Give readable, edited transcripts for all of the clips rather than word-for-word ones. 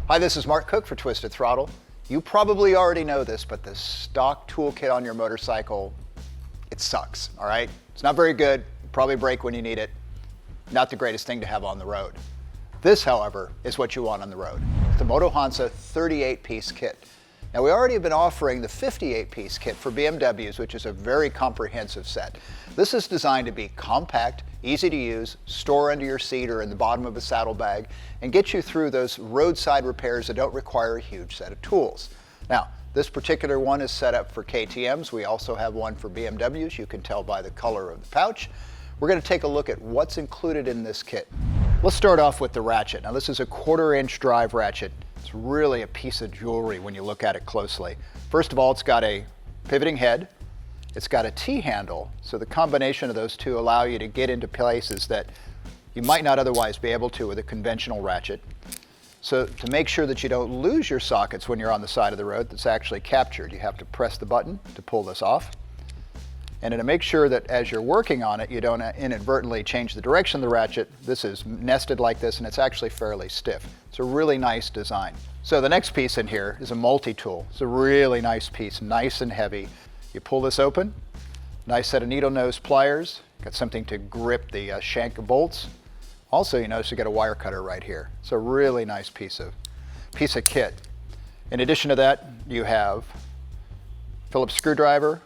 Hi, this is Mark Cook for Twisted Throttle. You probably already know this, but the stock toolkit on your motorcycle, it sucks, all right? It's not very good, probably break when you need it. Not the greatest thing to have on the road. This, however, is what you want on the road. The Motohansa 38-piece kit. Now, we already have been offering the 58-piece kit for BMWs, which is a very comprehensive set. This is designed to be compact, easy to use, store under your seat or in the bottom of a saddlebag, and get you through those roadside repairs that don't require a huge set of tools. Now, this particular one is set up for KTMs. We also have one for BMWs. You can tell by the color of the pouch. We're going to take a look at what's included in this kit. Let's start off with the Ratchet. Now, this is a 1/4-inch drive ratchet. It's really a piece of jewelry when you look at it closely. First of all, it's got a pivoting head. It's got a T-handle, so the combination of those two allow you to get into places that you might not otherwise be able to with a conventional ratchet. So to make sure that you don't lose your sockets when you're on the side of the road that's actually captured, you have to press the button to pull this off. And to make sure that as you're working on it, you don't inadvertently change the direction of the ratchet, this is nested like this and it's actually fairly stiff. It's a really nice design. So the next piece in here is a multi-tool. It's a really nice piece, nice and heavy. You pull this open, nice set of needle nose pliers, got something to grip the shank of bolts. Also, you notice you got a wire cutter right here. It's a really nice piece of kit. In addition to that, you have Phillips screwdriver,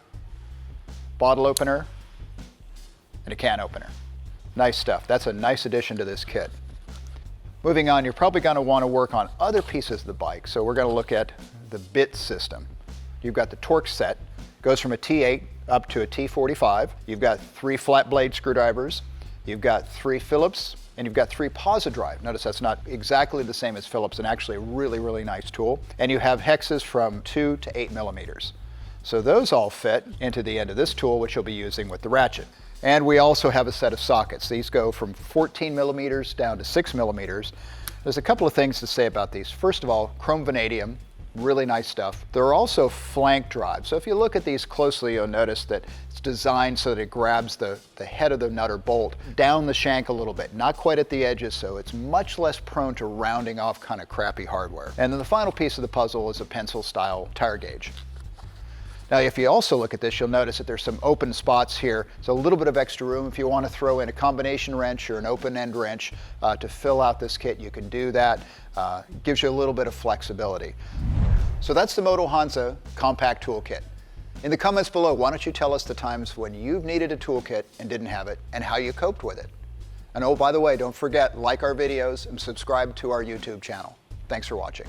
bottle opener, and a can opener. Nice stuff. That's a nice addition to this kit. Moving on, you're probably going to want to work on other pieces of the bike, so we're going to look at the bit system. You've got the Torx set, goes from a T8 up to a T45. You've got 3 flat blade screwdrivers, you've got 3 Phillips, and you've got 3 Pozidrive. Notice that's not exactly the same as Phillips, and actually a really, really nice tool. And you have hexes from 2 to 8 millimeters. So those all fit into the end of this tool, which you'll be using with the Ratchet. And we also have a set of sockets. These go from 14 millimeters down to 6 millimeters. There's a couple of things to say about these. First of all, chrome vanadium, really nice stuff. There are also flank drives. So if you look at these closely, you'll notice that it's designed so that it grabs the head of the nut or bolt down the shank a little bit, not quite at the edges, so it's much less prone to rounding off kind of crappy hardware. And then the final piece of the puzzle is a pencil style tire gauge. Now, if you also look at this, you'll notice that there's some open spots here. So a little bit of extra room. If you want to throw in a combination wrench or an open end wrench to fill out this kit, you can do that. Gives you a little bit of flexibility. So that's the Motohansa Compact Toolkit. In the comments below, why don't you tell us the times when you've needed a toolkit and didn't have it, and how you coped with it. And oh, by the way, don't forget, like our videos and subscribe to our YouTube channel. Thanks for watching.